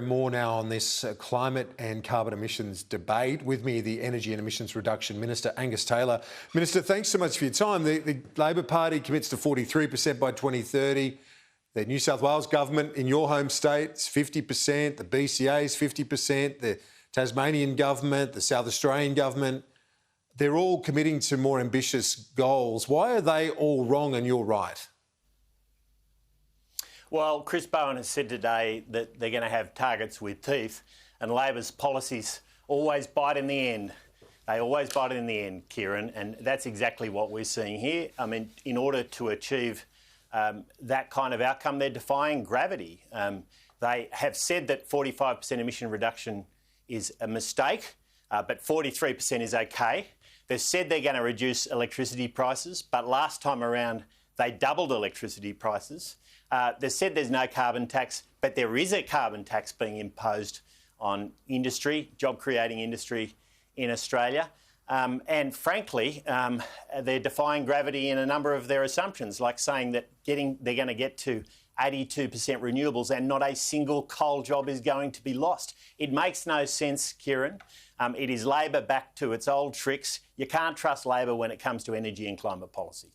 more now on this climate and carbon emissions debate. With me, the Energy and Emissions Reduction Minister, Angus Taylor. Minister, thanks so much for your time. The Labor Party commits to 43% by 2030. The New South Wales government in your home state is 50%, the BCA is 50%, the Tasmanian government, the South Australian government, they're all committing to more ambitious goals. Why are they all wrong and you're right? Well, Chris Bowen has said today that they're going to have targets with teeth, and Labor's policies always bite in the end. They always bite in the end, Kieran, and that's exactly what we're seeing here. I mean, in order to achieve that kind of outcome, they're defying gravity. They have said that 45% emission reduction is a mistake, but 43% is okay. They've said they're going to reduce electricity prices, but last time around they doubled electricity prices. They said there's no carbon tax, but there is a carbon tax being imposed on industry, job-creating industry in Australia. And frankly, they're defying gravity in a number of their assumptions, like saying that they're going to get to 82% renewables and not a single coal job is going to be lost. It makes no sense, Kieran. It is Labor back to its old tricks. You can't trust Labor when it comes to energy and climate policy.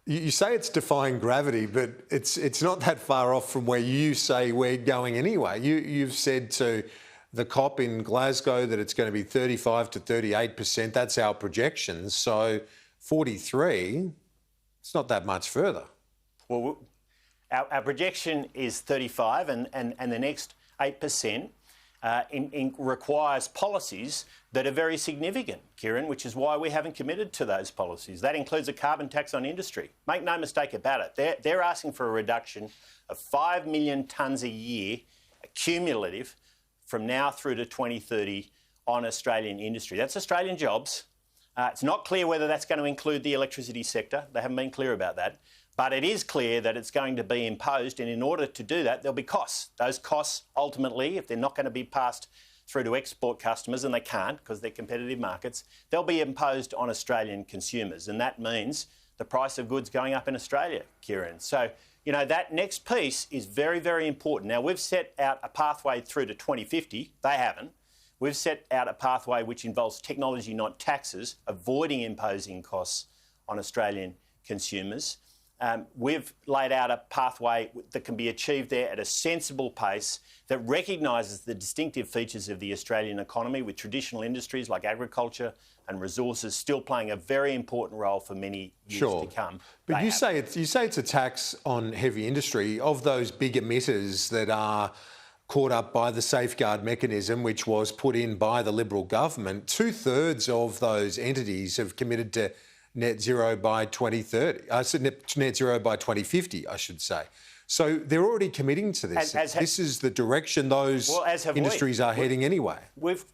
You say it's defying gravity, but it's not that far off from where you say we're going anyway. You've said to the COP in Glasgow that it's going to be 35 to 38%. That's our projections. So 43, it's not that much further. Well, our projection is 35 and the next 8% requires policies that are very significant, Kieran, which is why we haven't committed to those policies. That includes a carbon tax on industry. Make no mistake about it. They're asking for a reduction of 5 million tonnes a year, cumulative, from now through to 2030 on Australian industry. That's Australian jobs. It's not clear whether that's going to include the electricity sector. They haven't been clear about that. But it is clear that it's going to be imposed, and in order to do that, there'll be costs. Those costs, ultimately, if they're not going to be passed through to export customers, and they can't because they're competitive markets, they'll be imposed on Australian consumers. And that means the price of goods going up in Australia, Kieran. So, you know, that next piece is very, very important. Now, we've set out a pathway through to 2050. They haven't. We've set out a pathway which involves technology, not taxes, avoiding imposing costs on Australian consumers. We've laid out a pathway that can be achieved there at a sensible pace that recognises the distinctive features of the Australian economy, with traditional industries like agriculture and resources still playing a very important role for many years to come. But you say it's a tax on heavy industry. Of those big emitters that are caught up by the safeguard mechanism, which was put in by the Liberal government, 2/3 of those entities have committed to net zero by 2030. I said net zero by 2050, I should say. So they're already committing to this. This is the direction those industries are heading anyway. We've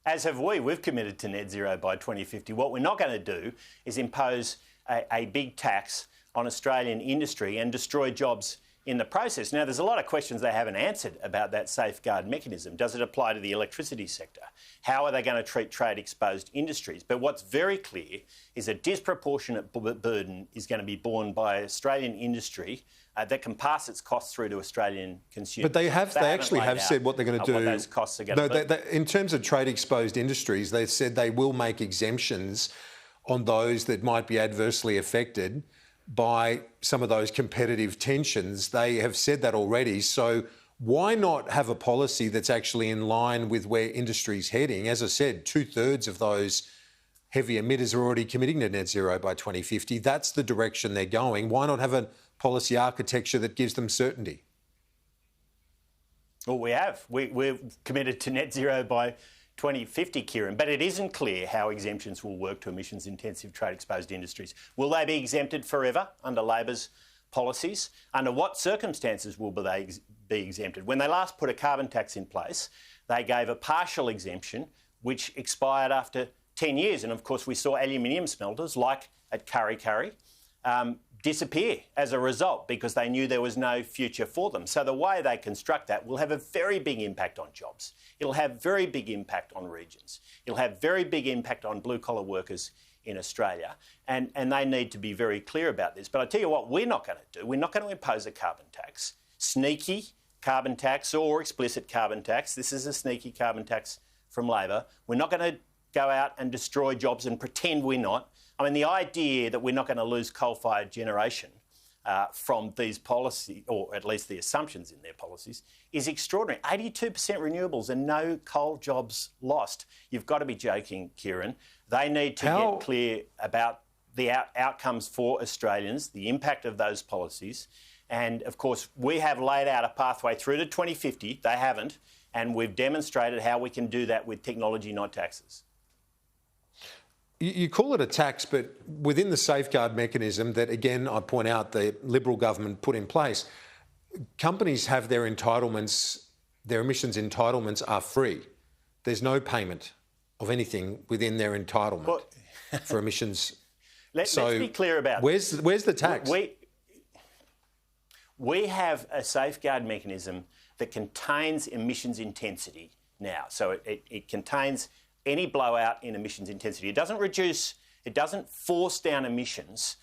committed to net zero by 2050. What we're not going to do is impose a big tax on Australian industry and destroy jobs in the process. Now, there's a lot of questions they haven't answered about that safeguard mechanism. Does it apply to the electricity sector? How are they going to treat trade-exposed industries? But what's very clear is a disproportionate burden is going to be borne by Australian industry that can pass its costs through to Australian consumers. But they actually have said what they're going to do. What those costs are going to be. In terms of trade-exposed industries, they said they will make exemptions on those that might be adversely affected by some of those competitive tensions. They have said that already. So why not have a policy that's actually in line with where industry's heading? As I said, 2/3 of those heavy emitters are already committing to net zero by 2050. That's the direction they're going. Why not have a policy architecture that gives them certainty? Well, we have. We're committed to net zero by 2050, Kieran, but it isn't clear how exemptions will work to emissions-intensive trade-exposed industries. Will they be exempted forever under Labor's policies? Under what circumstances will they be exempted? When they last put a carbon tax in place, they gave a partial exemption which expired after 10 years. And of course, we saw aluminium smelters, like at Kurri Kurri, disappear as a result because they knew there was no future for them. So the way they construct that will have a very big impact on jobs. It'll have very big impact on regions. It'll have very big impact on blue-collar workers in Australia. And they need to be very clear about this. But I tell you what, we're not going to do. We're not going to impose a carbon tax. Sneaky, carbon tax or explicit carbon tax. This is a sneaky carbon tax from Labor. We're not going to go out and destroy jobs and pretend we're not. I mean, the idea that we're not going to lose coal-fired generation from these policies, or at least the assumptions in their policies, is extraordinary. 82% renewables and no coal jobs lost. You've got to be joking, Kieran. They need to get clear about the outcomes for Australians, the impact of those policies. And, of course, we have laid out a pathway through to 2050. They haven't. And we've demonstrated how we can do that with technology, not taxes. You call it a tax, but within the safeguard mechanism that, again, I point out the Liberal government put in place, companies have their entitlements, their emissions entitlements are free. There's no payment of anything within their entitlement for emissions. Let's be clear about where's the tax? We have a safeguard mechanism that contains emissions intensity now. So it contains any blowout in emissions intensity. It doesn't force down emissions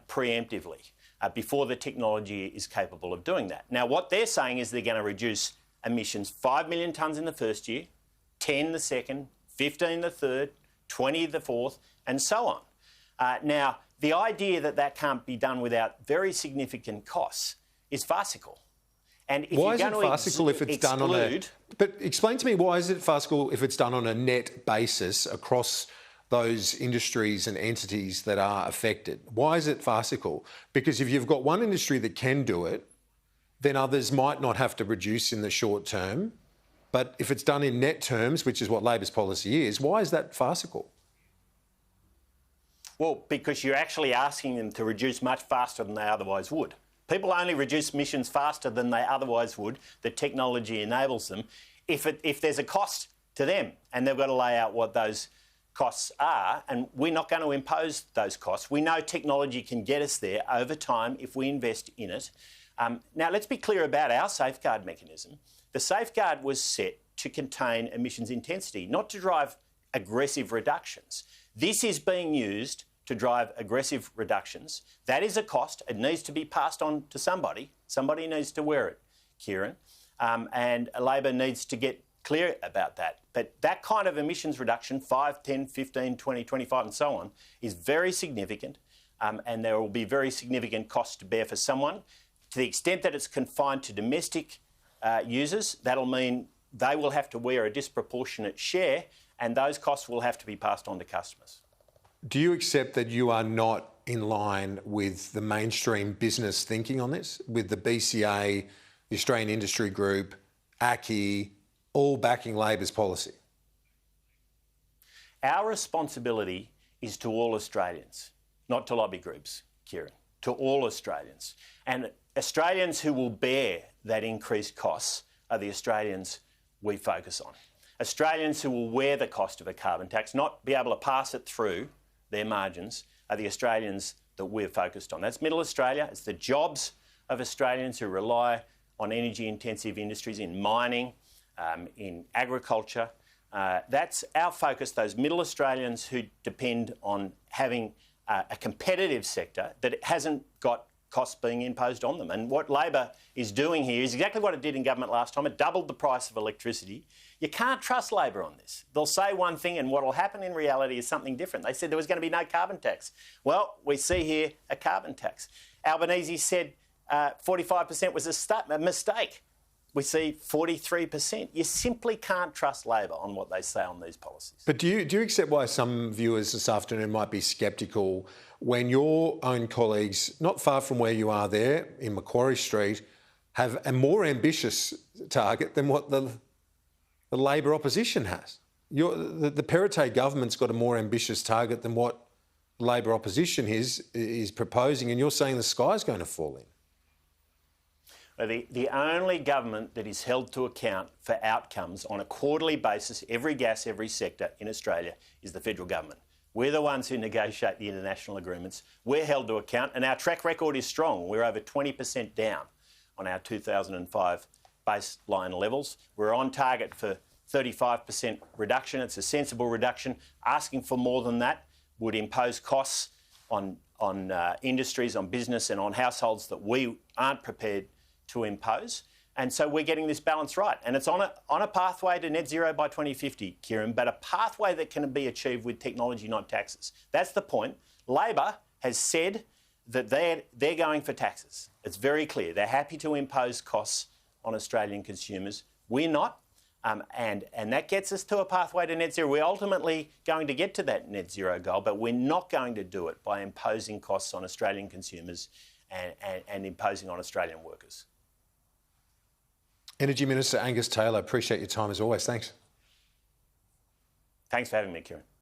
preemptively before the technology is capable of doing that. Now, what they're saying is they're going to reduce emissions 5 million tonnes in the first year, 10 the second, 15 the third, 20 the fourth, and so on. Now, the idea that that can't be done without very significant costs is farcical. And if why you're is it farcical if it's done on a... But explain to me, why is it farcical if it's done on a net basis across those industries and entities that are affected? Why is it farcical? Because if you've got one industry that can do it, then others might not have to reduce in the short term. But if it's done in net terms, which is what Labor's policy is, why is that farcical? Well, because you're actually asking them to reduce much faster than they otherwise would. People only reduce emissions faster than they otherwise would. The technology enables them. If there's a cost to them and they've got to lay out what those costs are, and we're not going to impose those costs. We know technology can get us there over time if we invest in it. Now, let's be clear about our safeguard mechanism. The safeguard was set to contain emissions intensity, not to drive aggressive reductions. This is being used to drive aggressive reductions. That is a cost. It needs to be passed on to somebody. Somebody needs to wear it, Kieran. And Labor needs to get clear about that. But that kind of emissions reduction, 5, 10, 15, 20, 25 and so on, is very significant. And there will be very significant costs to bear for someone. To the extent that it's confined to domestic users, that'll mean they will have to wear a disproportionate share, and those costs will have to be passed on to customers. Do you accept that you are not in line with the mainstream business thinking on this, with the BCA, the Australian Industry Group, ACCI, all backing Labor's policy? Our responsibility is to all Australians, not to lobby groups, Kieran, to all Australians. And Australians who will bear that increased costs are the Australians we focus on. Australians who will wear the cost of a carbon tax, not be able to pass it through their margins, are the Australians that we're focused on. That's Middle Australia. It's the jobs of Australians who rely on energy-intensive industries in mining, in agriculture. That's our focus, those Middle Australians who depend on having a competitive sector that hasn't got costs being imposed on them. And what Labor is doing here is exactly what it did in government last time. It doubled the price of electricity. You can't trust Labor on this. They'll say one thing and what will happen in reality is something different. They said there was going to be no carbon tax. Well, we see here a carbon tax. Albanese said 45% was a mistake. We see 43%. You simply can't trust Labor on what they say on these policies. But do you accept why some viewers this afternoon might be sceptical when your own colleagues, not far from where you are there in Macquarie Street, have a more ambitious target than what the Labor opposition has? The Perrottet government's got a more ambitious target than what Labor opposition is proposing, and you're saying the sky's going to fall in. The only government that is held to account for outcomes on a quarterly basis, every gas, every sector in Australia, is the federal government. We're the ones who negotiate the international agreements. We're held to account, and our track record is strong. We're over 20% down on our 2005 baseline levels. We're on target for 35% reduction. It's a sensible reduction. Asking for more than that would impose costs on industries, on business and on households that we aren't prepared to impose. And so we're getting this balance right. And it's on a pathway to net zero by 2050, Kieran, but a pathway that can be achieved with technology, not taxes. That's the point. Labor has said that they're going for taxes. It's very clear. They're happy to impose costs on Australian consumers. We're not. And that gets us to a pathway to net zero. We're ultimately going to get to that net zero goal, but we're not going to do it by imposing costs on Australian consumers and imposing on Australian workers. Energy Minister Angus Taylor, appreciate your time as always. Thanks. Thanks for having me, Kieran.